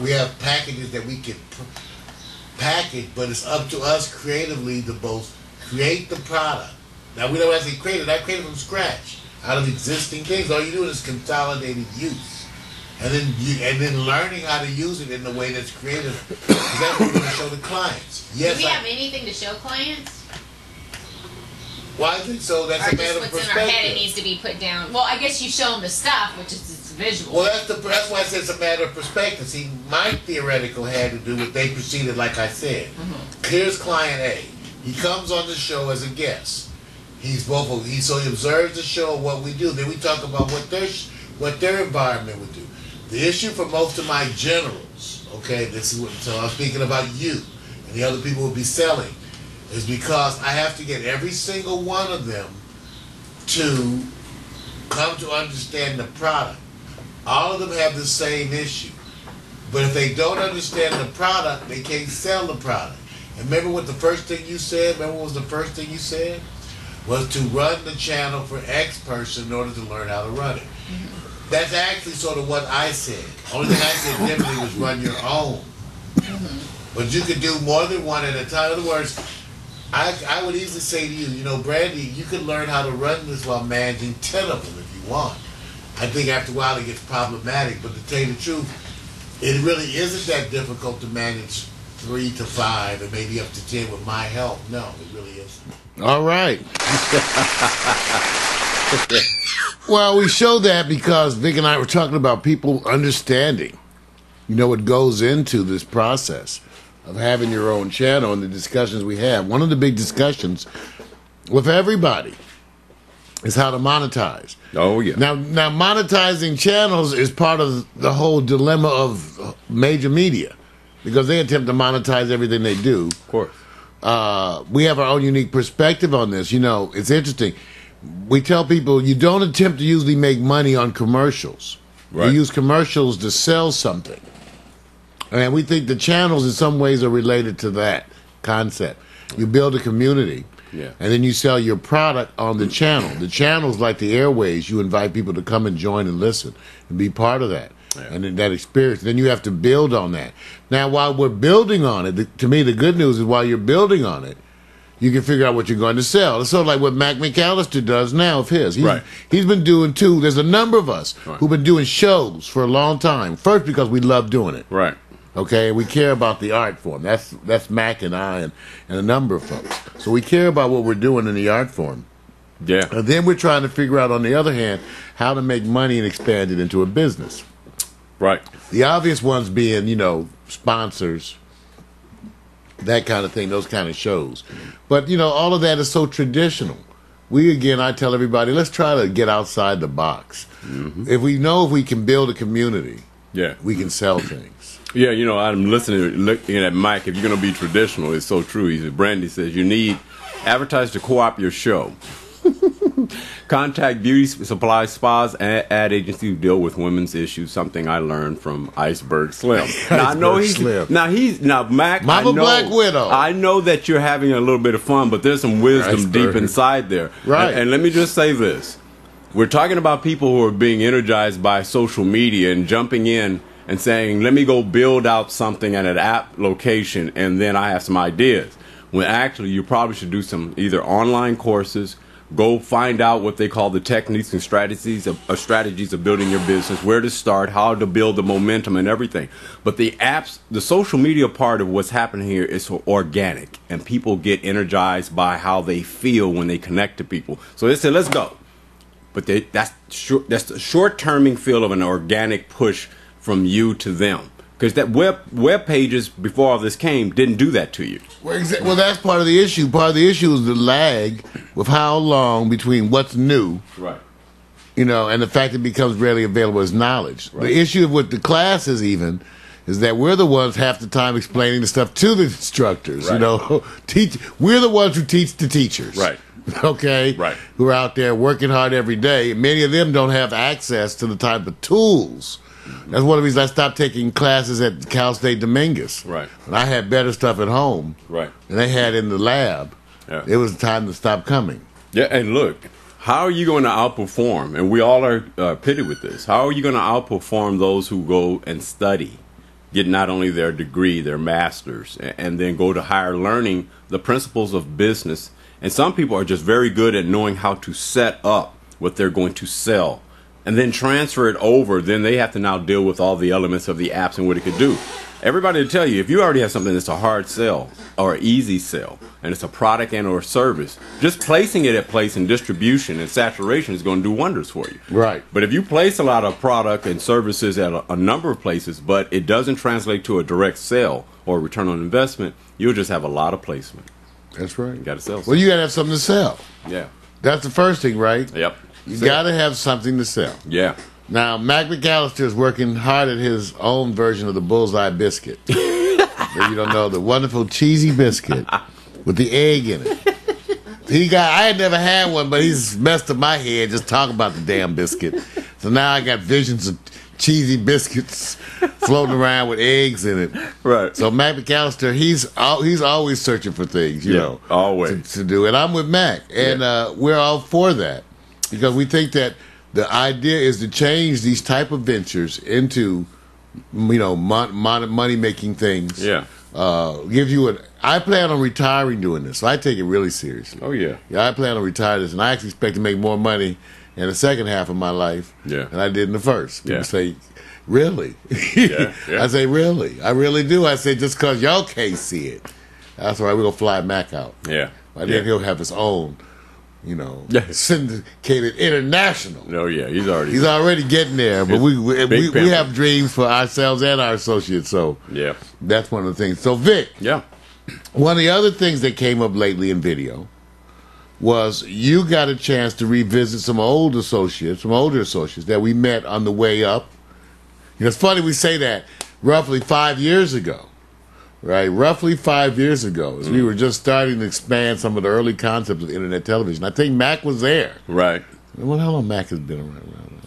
We have packages that we can package, but it's up to us creatively to both create the product. Now we don't actually create it. I create it from scratch out of existing things. All you do is consolidated use, and then learning how to use it in a way that's creative. Because that's what we're going to show the clients. Yes, Do we have anything to show clients? Well, I think so. That's Or a matter just of what's in our head, it perspective. needs to be put down. Well, I guess you show them the stuff, which is it's visual. Well, that's why I said it's a matter of perspective. See, my theoretical had to do with they proceeded like I said. Here's client A. He comes on the show as a guest. So he observes the show, what we do. Then we talk about what their environment would do. The issue for most of my generals, okay, so I'm speaking about you and the other people will be selling, is because I have to get every single one of them to come to understand the product. All of them have the same issue. But if they don't understand the product, they can't sell the product. And remember what the first thing you said? Remember what was the first thing you said? Was to run the channel for X person in order to learn how to run it. That's actually sort of what I said. Only thing I said differently was run your own. But you could do more than one at a time. In other words, I would easily say to you, Brandy, you can learn how to run this while managing 10 of them if you want. I think after a while it gets problematic, but to tell you the truth, it really isn't that difficult to manage 3 to 5 and maybe up to 10 with my help. No, it really isn't. All right. Well, we show that because Vic and I were talking about people understanding, what goes into this process of having your own channel and the discussions we have. One of the big discussions with everybody is how to monetize. Oh, yeah. Now monetizing channels is part of the whole dilemma of major media because they attempt to monetize everything they do. Of course. We have our own unique perspective on this. It's interesting. We tell people you don't attempt to usually make money on commercials. Right. You use commercials to sell something. And we think the channels in some ways are related to that concept. You build a community. Yeah. And then you sell your product on the channel. The channel's like the airways. You invite people to come and join and listen and be part of that. Yeah. And then that experience. Then you have to build on that. Now, while we're building on it, to me, the good news is while you're building on it, you can figure out what you're going to sell. It's sort of like what Mac McAllister does now of his. He's been doing too. There's a number of us who've been doing shows for a long time. First, because we love doing it. Right. Okay, we care about the art form. That's Mac and I and a number of folks. So we care about what we're doing in the art form. Yeah. And then we're trying to figure out, on the other hand, how to make money and expand it into a business. Right. The obvious ones being, sponsors, that kind of thing, those kind of shows. But, all of that is so traditional. I tell everybody, let's try to get outside the box. Mm-hmm. If we can build a community, we can sell things. Yeah, I'm looking at Mike. If you're going to be traditional, it's so true. He said, Brandy says, you need advertise to co-op your show. Contact beauty supply spas and ad agencies who deal with women's issues. Something I learned from Iceberg Slim. Now I know now Mac. Mama Black Widow. I know that you're having a little bit of fun, but there's some wisdom deep inside there. Right. And let me just say this: we're talking about people who are being energized by social media and jumping in and saying, "Let me go build out something at an app location, and then I have some ideas." When actually, you probably should do some either online courses. Go find out what they call the techniques and strategies of building your business, where to start, how to build the momentum and everything. But the apps, the social media part of what's happening here is organic, and people get energized by how they feel when they connect to people. So they say, let's go. But that's the short-terming feel of an organic push from you to them. Because that web pages before all this came didn't do that to you. Well, that's part of the issue. Part of the issue is the lag with how long between what's new, right? And the fact it becomes readily available as knowledge. Right. The issue with the classes even is that we're the ones half the time explaining the stuff to the instructors. Right. We're the ones who teach the teachers. Right. Okay. Right. Who are out there working hard every day. Many of them don't have access to the type of tools. That's one of the reasons I stopped taking classes at Cal State Dominguez. Right. And I had better stuff at home. Right. Than they had in the lab. Yeah. it was time to stop coming. Yeah, and look, how are you going to outperform? And we all are pitted with this. How are you going to outperform those who go and study, get not only their degree, their master's, and then go to higher learning the principles of business? And some people are just very good at knowing how to set up what they're going to sell and then transfer it over. Then they have to now deal with all the elements of the apps and what it could do. Everybody will tell you, if you already have something that's a hard sell or easy sell, and it's a product and or service, just placing it at place and distribution and saturation is going to do wonders for you. Right. But if you place a lot of product and services at a number of places, but it doesn't translate to a direct sale or return on investment, you'll just have a lot of placement. That's right. You got to sell something. Well, you got to have something to sell. Yeah. That's the first thing, right? Yep. You got to have something to sell. Yeah. Now, Mac McAllister is working hard at his own version of the Bullseye biscuit. If you don't know, the wonderful cheesy biscuit with the egg in it. I had never had one, but he's messed up my head just talking about the damn biscuit. So now I got visions of cheesy biscuits floating around with eggs in it. Right. So Mac McAllister, he's always searching for things, you know, always to do. And I'm with Mac, and we're all for that because we think that the idea is to change these type of ventures into, you know, money making things. Yeah. Give you I plan on retiring doing this, so I take it really seriously. Oh yeah. Yeah, I plan on retiring this, and I actually expect to make more money in the second half of my life than I did in the first. People say, really? Yeah. I say, really? I really do. I say, just because y'all can't see it. That's why we're going to fly Mac out. Yeah. By then he'll have his own, you know, syndicated international. Oh yeah, he's already getting there. But we have dreams for ourselves and our associates. So yeah, that's one of the things. So Vic, one of the other things that came up lately in video was you got a chance to revisit some older associates that we met on the way up. You know, it's funny we say that roughly 5 years ago. Right, roughly 5 years ago, as we were just starting to expand some of the early concepts of internet television. I think Mac was there. Right. Well, how long Mac has been around?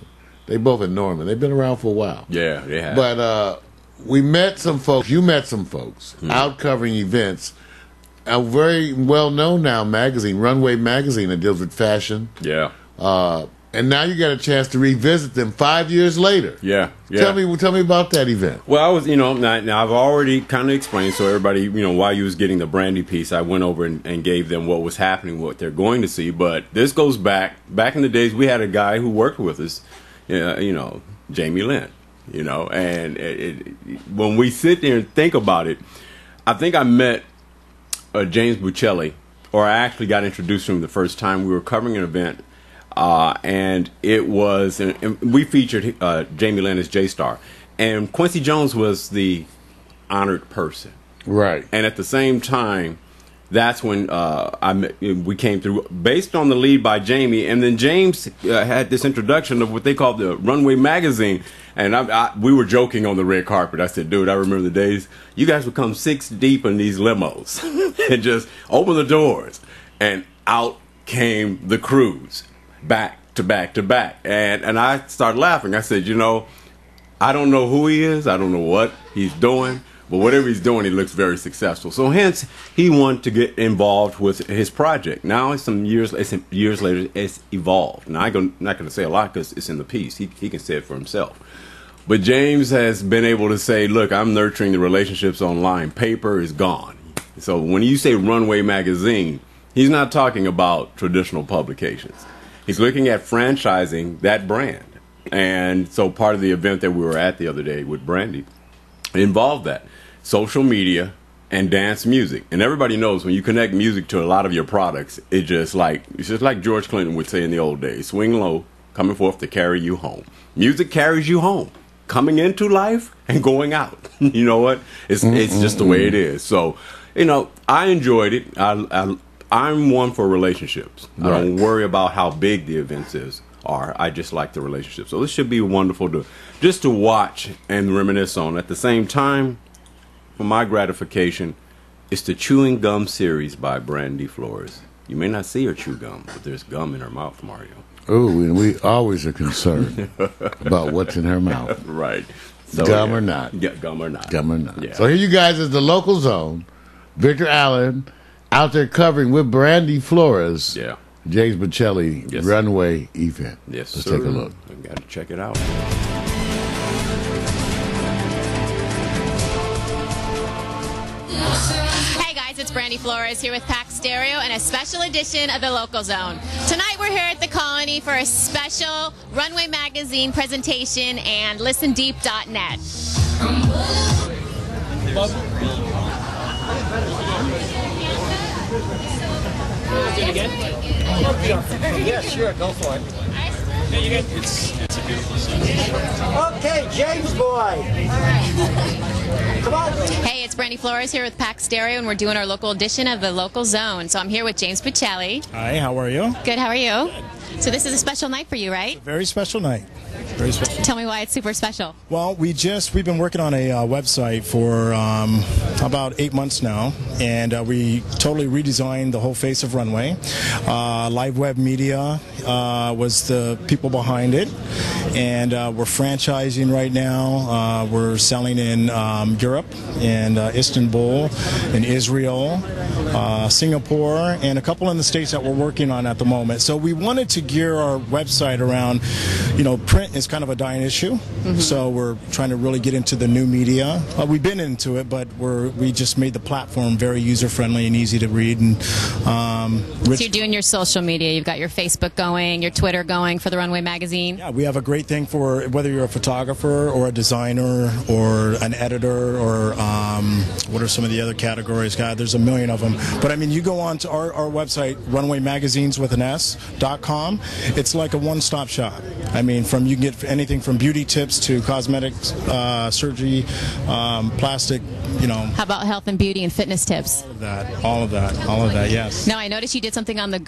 They both at Norman. They've been around for a while. Yeah, they have. But we met some folks. You met some folks out covering events. A very well-known now magazine, Runway magazine, that deals with fashion. Yeah. And now you got a chance to revisit them 5 years later. Yeah. Tell me about that event. Well, I was, you know, now I've already kind of explained, so everybody, you know, while you was getting the Brandy piece, I went over and gave them what was happening, what they're going to see. But this goes back in the days. We had a guy who worked with us, you know, Jamie Lynn, you know, and when we sit there and think about it, I think I met James Buccelli, or I actually got introduced to him the first time. We were covering an event. And it was, and we featured Jamie Lynn as J-Star, and Quincy Jones was the honored person, right? And at the same time, that's when we came through based on the lead by Jamie, and then James had this introduction of what they called the Runway magazine, and we were joking on the red carpet. I said, dude, I remember the days you guys would come 6 deep in these limos and just open the doors, and out came the crews. Back to back to back. And I started laughing. I said, you know, I don't know who he is. I don't know what he's doing. But whatever he's doing, he looks very successful. So hence, he wanted to get involved with his project. Now, some years later, it's evolved. Now, I'm not going to say a lot because it's in the piece. He can say it for himself. But James has been able to say, look, I'm nurturing the relationships online. Paper is gone. So when you say Runway magazine, he's not talking about traditional publications. He's looking at franchising that brand. And so part of the event that we were at the other day with Brandy involved that. Social media and dance music. And everybody knows when you connect music to a lot of your products, it's just like George Clinton would say in the old days, swing low, coming forth to carry you home. Music carries you home, coming into life and going out. You know what? It's just the way it is. So, you know, I enjoyed it. I'm one for relationships. Right. I don't worry about how big the events are. I just like the relationships. So this should be wonderful to watch and reminisce on. At the same time, for my gratification, it's the Chewing Gum series by Brandy Flores. You may not see her chew gum, but there's gum in her mouth, Mario. Oh, and we always are concerned about what's in her mouth. Right. So, gum or not. Yeah, gum or not. Gum or not. Yeah. So here you guys is the local zone. Victor Allen out there covering with Brandy Flores. Yeah. James Bocelli Yes. Runway event. Yes, Let's sir. take a look. We got to check it out. Hey guys, it's Brandy Flores here with Pack Stereo and a special edition of the Local Zone. Tonight we're here at the Colony for a special Runway Magazine presentation and listendeep.net. Do it again? Yeah, sure, go for it. Yeah, you get it's a beautiful scene. Okay, James boy. Come on. Hey, it's Brandy Flores here with Pack Stereo and we're doing our local edition of the Local Zone. So I'm here with James Bocelli. Hi, how are you? Good, how are you? So this is a special night for you, right? Very special night. Very special. Tell me why it's super special. Well, we've been working on a website for about 8 months now, and we totally redesigned the whole face of Runway. Live Web Media was the people behind it, and we're franchising right now. We're selling in Europe, and Istanbul, and Israel, Singapore, and a couple in the States that we're working on at the moment. So we wanted to gear our website around, print is kind of a dying issue, so we're trying to really get into the new media. We've been into it, but we just made the platform very user-friendly and easy to read. And So you're doing your social media. You've got your Facebook going, your Twitter going for the Runway Magazine. Yeah, we have a great thing for whether you're a photographer or a designer or an editor or what are some of the other categories? God, there's a million of them. But I mean, you go on to our website, runwaymagazines.com. It's like a one-stop shop. I mean, you can get anything from beauty tips to cosmetics, surgery, plastic, How about health and beauty and fitness tips? all of that, yes. Now, I noticed you did something on the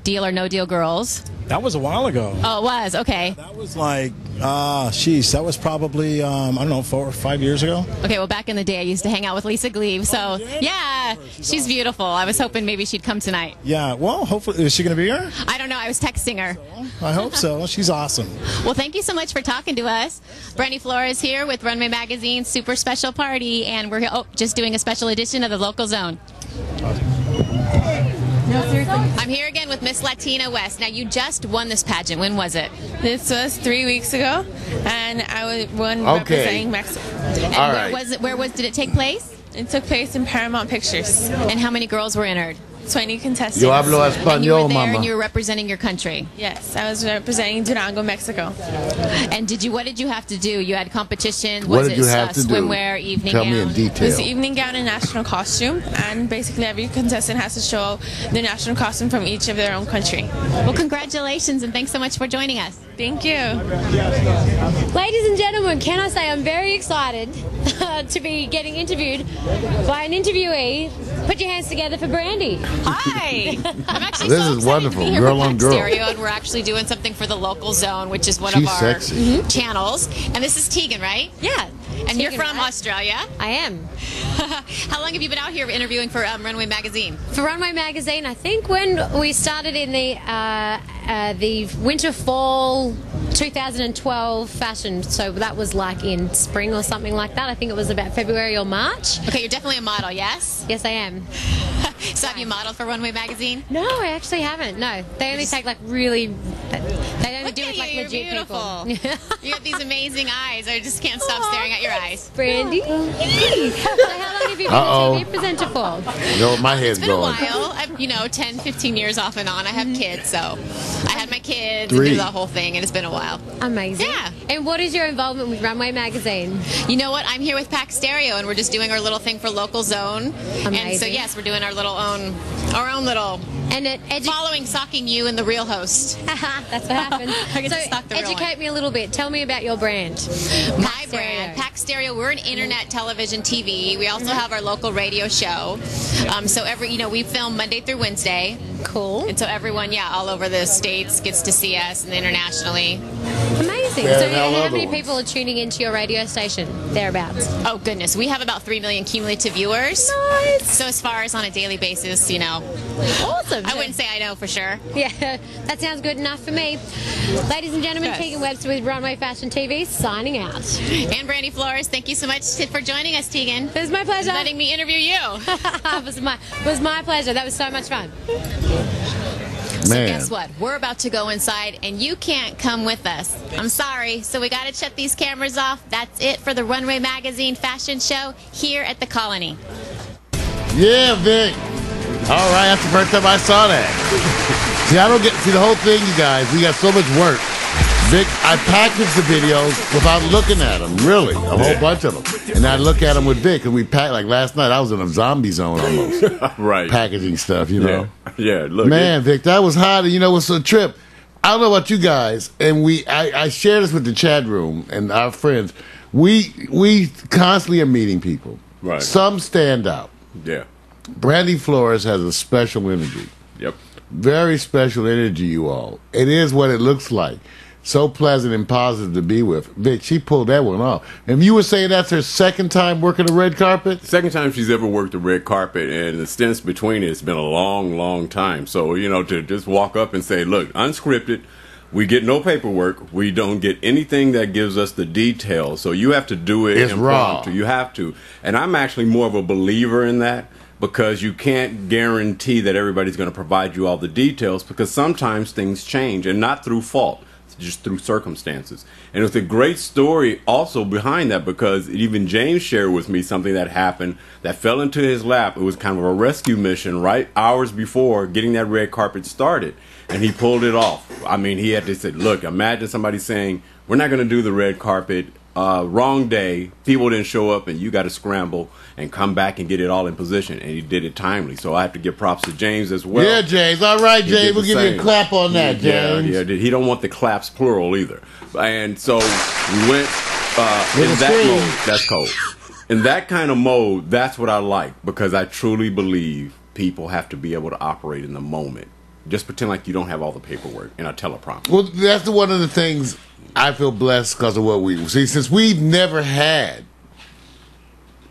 Deal or No Deal Girls. That was a while ago. Oh, it was? Okay. That was like, that was probably, I don't know, 4 or 5 years ago. Okay, well, back in the day, I used to hang out with Lisa Gleave, so, yeah, she's beautiful. I was hoping maybe she'd come tonight. Yeah, well, hopefully, is she going to be here? I don't know. I was texting her. I hope so. She's awesome. Well, thank you so much for talking to us. Brandy Flores here with Runway Magazine's super special party, and we're just doing a special edition of the Local Zone. No, seriously. I'm here again with Miss Latina West. Now, you just won this pageant. When was it? This was 3 weeks ago, and I won representing Mexico. And All where right. was it? Did it take place? It took place in Paramount Pictures. And how many girls were entered? 20 contestants. Yo hablo And you were español, there mama. and you were representing your country. Yes, I was representing Durango, Mexico. And what did you have to do? You had competition. What Was did it you have to do? swimwear, evening Tell gown? me in It detail. was the evening gown and national costume, and basically every contestant has to show their national costume from each of their own country. Well, congratulations, and thanks so much for joining us. Thank you. Ladies and gentlemen, can I say I'm very excited to be getting interviewed by an interviewee. Put your hands together for Brandy. Hi. I'm actually This so is excited wonderful. to be here Girl with on Pack girl. Stereo, and we're actually doing something for the Local Zone, which is one She's of our sexy. channels. And this is Tegan, right? Yeah. And you're Tegan, from right? Australia. I am. How long have you been out here interviewing for Runway Magazine? For Runway Magazine, I think when we started in the winter-fall 2012 fashion, so that was like in spring or something like that. I think it was about February or March. Okay, you're definitely a model, yes? Yes, I am. So have you modeled for Runway Magazine? No, I actually haven't. No, they only take like really. They only Look do at it like you, legit you're beautiful. people. You have these amazing eyes. I just can't stop staring at your eyes. Brandy. So how long have you been Uh-oh. a TV presenter for? My head's It's been a going. while. I've, 10, 15 years off and on. I have kids, so I had my kids 3. and did the whole thing, and it's been a while. Amazing. Yeah. And what is your involvement with Runway Magazine? You know what? I'm here with Pack Stereo, and we're just doing our little thing for Local Zone. And so, Amazing. yes, we're doing our own little And following, stalking you and the real host. That's what happened. I get So to stalk the real educate me a little bit. Tell me about your brand. My brand, Pack Stereo. We're an internet television TV. We also have our local radio show. So we film Monday through Wednesday. Cool. And so everyone, all over the states gets to see us and internationally. Amazing. amazing. better So than all how other many ones. people are tuning into your radio station thereabouts? Oh goodness, we have about 3 million cumulative viewers. Nice. So as far as on a daily basis, Awesome. I wouldn't say I know for sure. Yeah, that sounds good enough for me. Ladies and gentlemen, Yes. Tegan Webster with Runway Fashion TV signing out. And Brandy Flores, thank you so much for joining us, Tegan. It was my pleasure. Letting me interview you. it was my pleasure. That was so much fun. Man. Guess what? We're about to go inside, and you can't come with us. I'm sorry. So we got to shut these cameras off. That's it for the Runway Magazine fashion show here at the Colony. Yeah, Vic. All right, that's the first time I saw that. See the whole thing, you guys. We got so much work. Vic, I packaged the videos without looking at them, really, a whole bunch of them. And I look at them with Vic, and we packed, like last night, I was in a zombie zone almost. Right. Packaging stuff, you know. Yeah, look. Man, Vic, that was hot. And you know, it's a trip. I don't know about you guys, and I share this with the chat room and our friends. We constantly are meeting people. Right. Some stand out. Yeah. Brandy Flores has a special energy. Yep. Very special energy, you all. It is what it looks like. So pleasant and positive to be with. Vic, she pulled that one off. And you were saying that's her second time working the red carpet? Second time she's ever worked the red carpet, and the stints between it's been a long, long time. So, to just walk up and say, look, unscripted, we get no paperwork, we don't get anything that gives us the details. So you have to do it It's impromptu. raw. You have to. And I'm actually more of a believer in that, because you can't guarantee that everybody's going to provide you all the details, because sometimes things change, and not through fault. Just through circumstances. And it's a great story also behind that, because even James shared with me something that happened that fell into his lap. It was kind of a rescue mission right hours before getting that red carpet started, and he pulled it off. I mean, he had to say, look, imagine somebody saying, we're not going to do the red carpet, wrong day, people didn't show up, and you got to scramble and come back and get it all in position. And he did it timely. So I have to give props to James as well. Yeah, James. All right, He James. did We'll the give you same. a clap on that, James. Yeah, he don't want the claps plural either. And so we went in With that a mode. That's cold. In that kind of mode, that's what I like, because I truly believe people have to be able to operate in the moment. Just pretend like you don't have all the paperwork in a teleprompter. Well, that's one of the things I feel blessed because of what we see. Since we've never had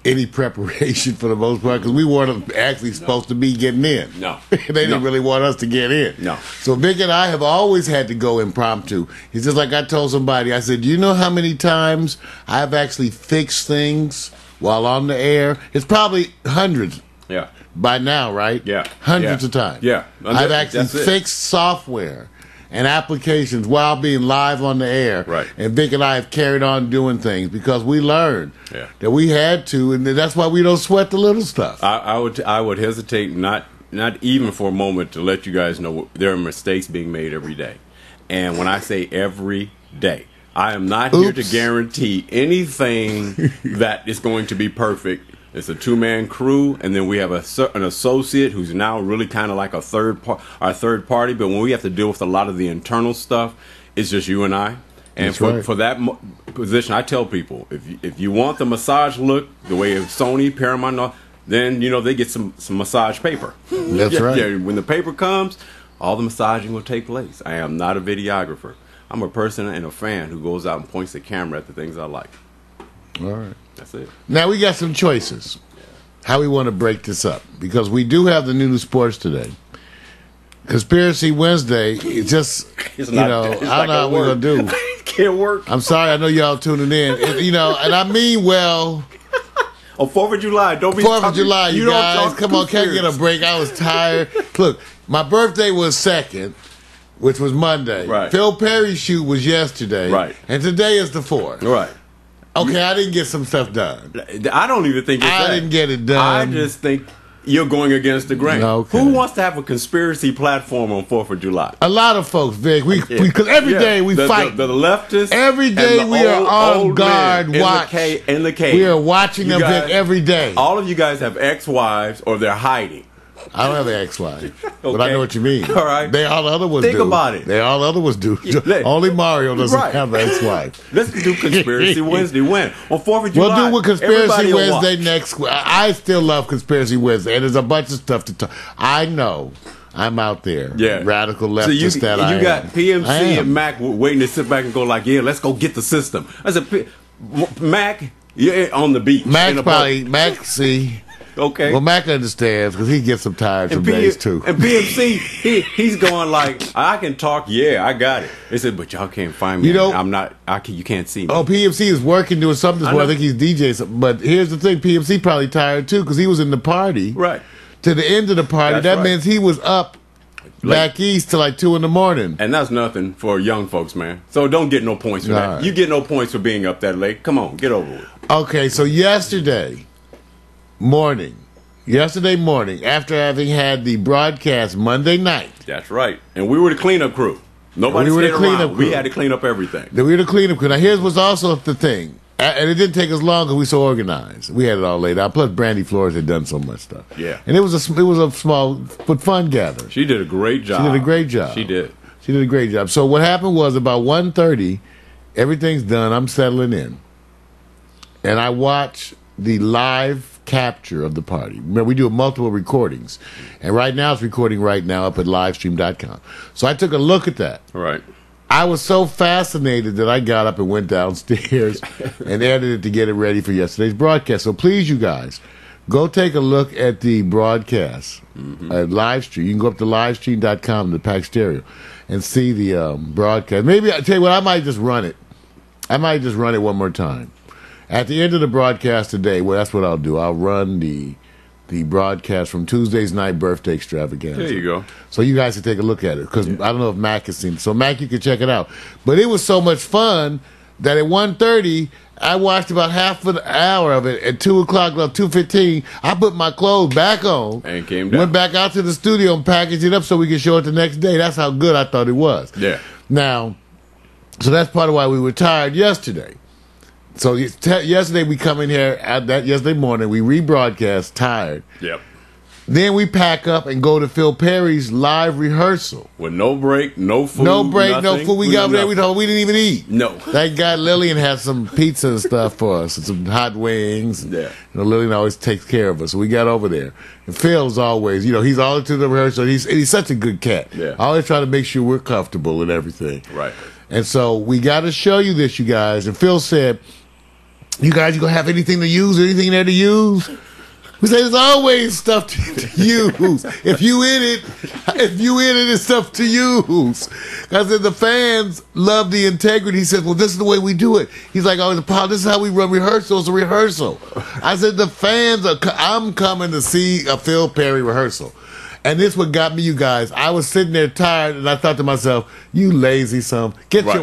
any preparation for the most part, because we weren't actually supposed to be getting in. No. They didn't really want us to get in. No. So Vic and I have always had to go impromptu. It's just like I told somebody, I said, do you know how many times I've actually fixed things while on the air? It's probably hundreds Yeah. by now, right? Yeah. Hundreds Yeah. of times. Yeah. I've actually That's it. fixed software and applications while being live on the air. Right. And Vic and I have carried on doing things because we learned Yeah. that we had to, and that's why we don't sweat the little stuff. I would hesitate not even for a moment to let you guys know there are mistakes being made every day. And when I say every day, I am not here to Oops. guarantee anything that is going to be perfect. It's a two-man crew, and then we have an associate who's now really kind of like our third party. But when we have to deal with a lot of the internal stuff, it's just you and I. And That's right. for that position, I tell people, if you want the massage look the way of Sony, Paramount, then they get some massage paper. That's right. Yeah, when the paper comes, all the massaging will take place. I am not a videographer. I'm a person and a fan who goes out and points the camera at the things I like. All right. That's it. Now we got some choices. How we want to break this up, because we do have the new sports today. Conspiracy Wednesday. It's just I don't know how we're gonna do. It can't work. I'm sorry. I know y'all tuning in. And I mean well. On 4th of July, don't be 4th of July, you don't guys. talk Come on, can't get a break. I was tired. Look, my birthday was 2nd, which was Monday. Right. Phil Perry's shoot was yesterday. Right. And today is the 4th. Right. Okay, I didn't get some stuff done. I don't even think it's I that. didn't get it done. I just think you're going against the grain. Okay. Who wants to have a conspiracy platform on 4th of July? A lot of folks, Vic. Because every day we fight. The leftists. Every day and the we are on old guard, men watch. In the cave. We are watching You them, guys- Vic, every day. All of you guys have ex-wives or they're hiding. I don't have an ex-wife, but I Okay. know what you mean. All right. All the other ones Think do. about it. All the other ones do. let- Only Mario doesn't Right. have an ex-wife. Let's do Conspiracy Wednesday. When? On 4th of July. We'll do with Conspiracy everybody will Wednesday watch. next. I still love Conspiracy Wednesday, and there's a bunch of stuff to talk. I know I'm out there. Yeah. Radical So you leftist that I am. got PMC I am. and Mac waiting to sit back and go like, yeah, let's go get the system. I said, Mac, you're on the beach. Mac, see. Okay. Well, Mac understands because he gets some tired some days too. And PMC, he's going like, I can talk. Yeah, I got it. They said, but y'all can't find me. You know, I'm not. You can't see me. Oh, PMC is working doing something. I think he's DJing something. But here's the thing: PMC probably tired too because he was in the party. Right. To the end of the party, that means he was up back east till like 2 in the morning. And that's nothing for young folks, man. So don't get no points for that. Right. You get no points for being up that late. Come on, get over it. Okay, so yesterday morning, after having had the broadcast Monday night. That's right. And we were the cleanup crew. Nobody stayed around. We had to clean up everything. We were the cleanup crew. Now, here's what's also the thing. And it didn't take us long because we were so organized. We had it all laid out. Plus, Brandy Flores had done so much stuff. Yeah. And it was a small but fun gathering. She did a great job. She did a great job. She did. She did a great job. So what happened was about 1:30, everything's done. I'm settling in. And I watch the live capture of the party. Remember, we do multiple recordings. And right now, it's recording right now up at livestream.com. So I took a look at that. Right. I was so fascinated that I got up and went downstairs and edited to get it ready for yesterday's broadcast. So please, you guys, go take a look at the broadcast at Livestream. You can go up to livestream.com, the Pack Stereo, and see the broadcast. Maybe, I tell you what, I might just run it. I might just run it one more time. At the end of the broadcast today, well, that's what I'll do. I'll run the broadcast from Tuesday's night birthday extravaganza. There you go. So you guys can take a look at it because I don't know if Mac has seen it. So Mac, you can check it out. But it was so much fun that at 1:30, I watched about half an hour of it. At 2 o'clock, about 2:15, I put my clothes back on and came down. Went back out to the studio and packaged it up so we could show it the next day. That's how good I thought it was. Yeah. Now, so that's part of why we were tired yesterday. So yesterday we come in here yesterday morning, we rebroadcast tired. Yep. Then we pack up and go to Phil Perry's live rehearsal. With no break, no food. No break, nothing. no food. We got there, we didn't even eat. No. Thank God Lillian had some pizza and stuff for us and some hot wings. Yeah. You know, Lillian always takes care of us. So we got over there. And Phil's always, he's all into the rehearsal. He's such a good cat. Yeah. I always try to make sure we're comfortable and everything. Right. And so we got to show you this, you guys. And Phil said, you guys, you gonna have anything to use, anything there to use? We say there's always stuff to use. If you in it, it's stuff to use. I said the fans love the integrity. He said, well, this is the way we do it. He's like, oh, this is how we run rehearsals. A rehearsal. I said the fans I'm coming to see a Phil Perry rehearsal. And this what got me, you guys. I was sitting there tired, and I thought to myself, "You lazy son,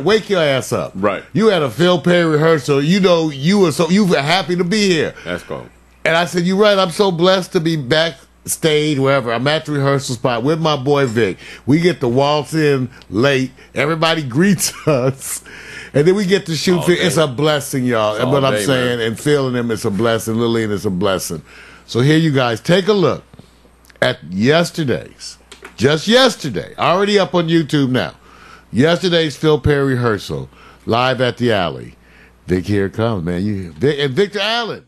wake your ass up." Right. You had a Phil Perry rehearsal. You were happy to be here. That's cool. And I said, "You're right. I'm so blessed to be backstage, wherever. I'm at the rehearsal spot with my boy Vic. We get to waltz in late. Everybody greets us." And then we get to shoot. It's a blessing, y'all. And what I'm saying, man. And feeling them, it's a blessing. Lillian, it's a blessing. So here, you guys, take a look at just yesterday, already up on YouTube now. Yesterday's Phil Perry rehearsal, live at the Alley. Vic, here it comes, man. And Victor Allen.